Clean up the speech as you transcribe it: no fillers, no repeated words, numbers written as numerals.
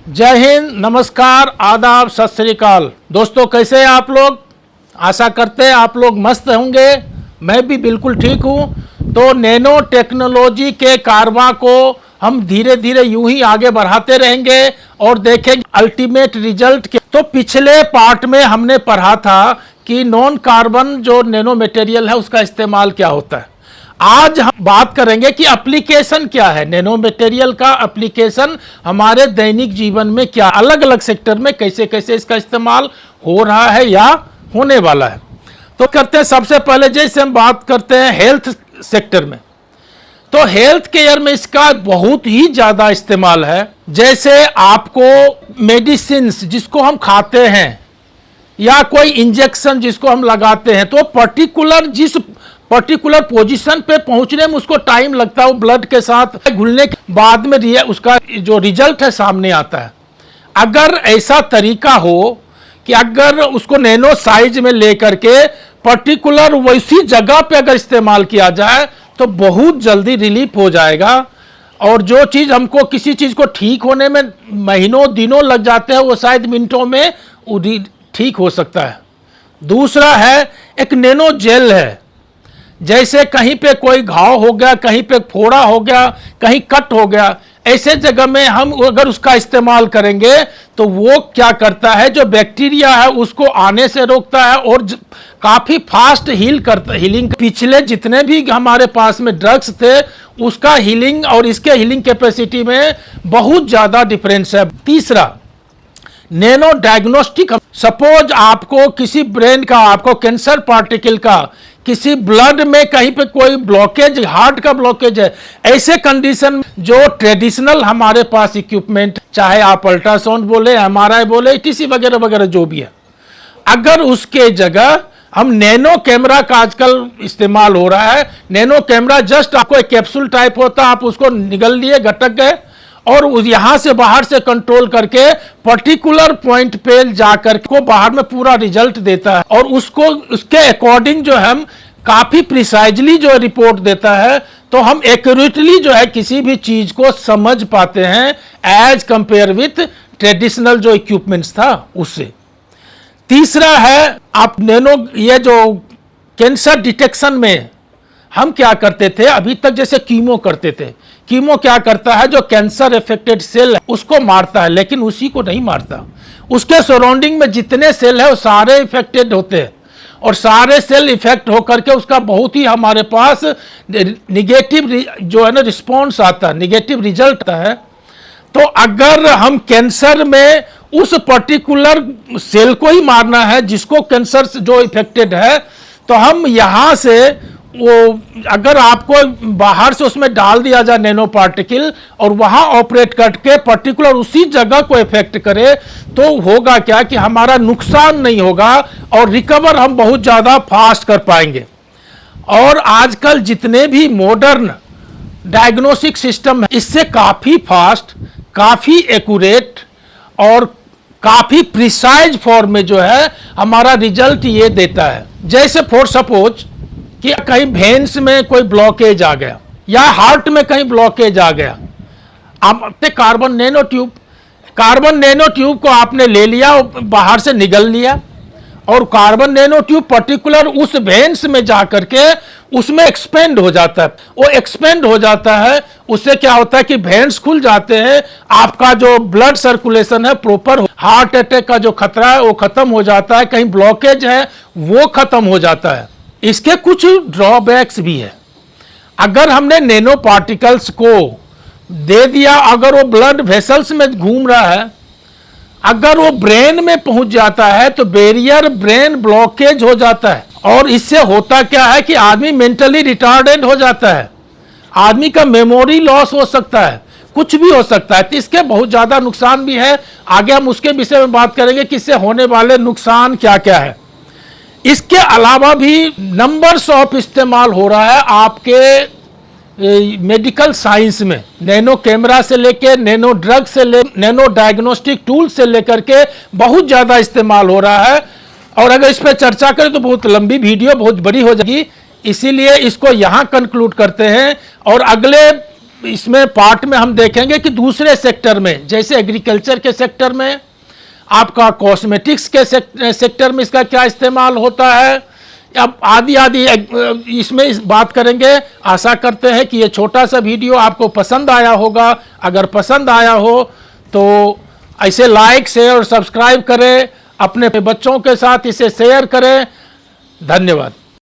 जय हिंद, नमस्कार, आदाब, सत श्री अकाल। दोस्तों, कैसे हैं आप लोग? आशा करते हैं आप लोग मस्त होंगे। मैं भी बिल्कुल ठीक हूँ। तो नैनो टेक्नोलॉजी के कारवां को हम धीरे धीरे यूं ही आगे बढ़ाते रहेंगे और देखेंगे अल्टीमेट रिजल्ट के। तो पिछले पार्ट में हमने पढ़ा था कि नॉन कार्बन जो नैनो मटेरियल है उसका इस्तेमाल क्या होता है। आज हम बात करेंगे कि एप्लीकेशन क्या है, नैनो मटेरियल का एप्लीकेशन हमारे दैनिक जीवन में क्या, अलग अलग सेक्टर में कैसे कैसे इसका इस्तेमाल हो रहा है या होने वाला है। तो करते हैं सबसे पहले, जैसे हम बात करते हैं हेल्थ सेक्टर में, तो हेल्थ केयर में इसका बहुत ही ज़्यादा इस्तेमाल है। जैसे आपको मेडिसिन जिसको हम खाते हैं या कोई इंजेक्शन जिसको हम लगाते हैं, तो पर्टिकुलर पोजीशन पे पहुंचने में उसको टाइम लगता है। वो ब्लड के साथ घुलने के बाद में उसका जो रिजल्ट है सामने आता है। अगर ऐसा तरीका हो कि अगर उसको नैनो साइज में लेकर के पर्टिकुलर वैसी जगह पे अगर इस्तेमाल किया जाए तो बहुत जल्दी रिलीफ हो जाएगा। और जो चीज़ हमको किसी चीज़ को ठीक होने में महीनों दिनों लग जाते हैं, वो शायद मिनटों में ठीक हो सकता है। दूसरा है एक नैनो जेल है। जैसे कहीं पे कोई घाव हो गया, कहीं पे फोड़ा हो गया, कहीं कट हो गया, ऐसे जगह में हम अगर उसका इस्तेमाल करेंगे तो वो क्या करता है, जो बैक्टीरिया है उसको आने से रोकता है और काफ़ी फास्ट हीलिंग। पिछले जितने भी हमारे पास में ड्रग्स थे उसका हीलिंग और इसके हीलिंग कैपेसिटी में बहुत ज़्यादा डिफरेंस है। तीसरा, नैनो डायग्नोस्टिक। सपोज आपको किसी ब्रेन का, आपको कैंसर पार्टिकल का, किसी ब्लड में कहीं पे कोई ब्लॉकेज, हार्ट का ब्लॉकेज है, ऐसे कंडीशन जो ट्रेडिशनल हमारे पास इक्विपमेंट, चाहे आप अल्ट्रासाउंड बोले, एमआरआई बोले, ईटीसी वगैरह वगैरह जो भी है, अगर उसके जगह हम नैनो कैमरा का आजकल इस्तेमाल हो रहा है। नैनो कैमरा जस्ट आपको एक कैप्सूल टाइप होता है, आप उसको निगल लिए, गटक गए और यहां से बाहर से कंट्रोल करके पर्टिकुलर पॉइंट पे जाकर को बाहर में पूरा रिजल्ट देता है। और उसको उसके अकॉर्डिंग जो हम काफी प्रिसाइजली जो रिपोर्ट देता है, तो हम एक्यूरेटली जो है किसी भी चीज को समझ पाते हैं एज कंपेयर विथ ट्रेडिशनल जो इक्विपमेंट्स था उससे। तीसरा है आप नैनो, ये जो कैंसर डिटेक्शन में हम क्या करते थे अभी तक, जैसे कीमो करते थे। कीमो क्या करता है, जो कैंसर इफेक्टेड सेल है उसको मारता है, लेकिन उसी को नहीं मारता, उसके सराउंडिंग में जितने सेल है वो सारे इफेक्टेड होते हैं और सारे सेल इफेक्ट होकर के उसका बहुत ही हमारे पास निगेटिव जो है ना रिस्पॉन्स आता है, निगेटिव रिजल्ट आता है। तो अगर हम कैंसर में उस पर्टिकुलर सेल को ही मारना है जिसको कैंसर जो इफेक्टेड है, तो हम यहाँ से वो अगर आपको बाहर से उसमें डाल दिया जाए नैनो पार्टिकल और वहां ऑपरेट करके पर्टिकुलर उसी जगह को इफेक्ट करे, तो होगा क्या कि हमारा नुकसान नहीं होगा और रिकवर हम बहुत ज़्यादा फास्ट कर पाएंगे। और आजकल जितने भी मॉडर्न डायग्नोस्टिक सिस्टम है, इससे काफ़ी फास्ट, काफ़ी एक्यूरेट और काफ़ी प्रिसाइज फॉर्म में जो है हमारा रिजल्ट ये देता है। जैसे फॉर सपोज कि कहीं वेन्स में कोई ब्लॉकेज आ गया या हार्ट में कहीं ब्लॉकेज आ गया, आपने कार्बन नैनो ट्यूब को आपने ले लिया, बाहर से निगल लिया और कार्बन नैनो ट्यूब पर्टिकुलर उस वेन्स में जा करके उसमें एक्सपेंड हो जाता है। वो एक्सपेंड हो जाता है, उससे क्या होता है कि वेन्स खुल जाते हैं, आपका जो ब्लड सर्कुलेशन है प्रॉपर, हार्ट अटैक का जो खतरा है वो खत्म हो जाता है, कहीं ब्लॉकेज है वो खत्म हो जाता है। इसके कुछ ड्रॉबैक्स भी है। अगर हमने नैनो पार्टिकल्स को दे दिया, अगर वो ब्लड वेसल्स में घूम रहा है, अगर वो ब्रेन में पहुंच जाता है तो बैरियर ब्रेन ब्लॉकेज हो जाता है और इससे होता क्या है कि आदमी मेंटली रिटार्डेड हो जाता है, आदमी का मेमोरी लॉस हो सकता है, कुछ भी हो सकता है। तो इसके बहुत ज़्यादा नुकसान भी है। आगे हम उसके विषय में बात करेंगे कि इससे होने वाले नुकसान क्या क्या है। इसके अलावा भी नंबर्स ऑफ इस्तेमाल हो रहा है आपके मेडिकल साइंस में, नैनो कैमरा से लेके नैनो ड्रग से नैनो डायग्नोस्टिक टूल से लेकर के बहुत ज़्यादा इस्तेमाल हो रहा है। और अगर इस पर चर्चा करें तो बहुत लंबी वीडियो, बहुत बड़ी हो जाएगी, इसीलिए इसको यहाँ कंक्लूड करते हैं और अगले इसमें पार्ट में हम देखेंगे कि दूसरे सेक्टर में, जैसे एग्रीकल्चर के सेक्टर में, आपका कॉस्मेटिक्स के सेक्टर में इसका क्या इस्तेमाल होता है, अब आदि आदि इसमें इस बात करेंगे। आशा करते हैं कि ये छोटा सा वीडियो आपको पसंद आया होगा। अगर पसंद आया हो तो ऐसे लाइक शेयर और सब्सक्राइब करें, अपने बच्चों के साथ इसे शेयर करें। धन्यवाद।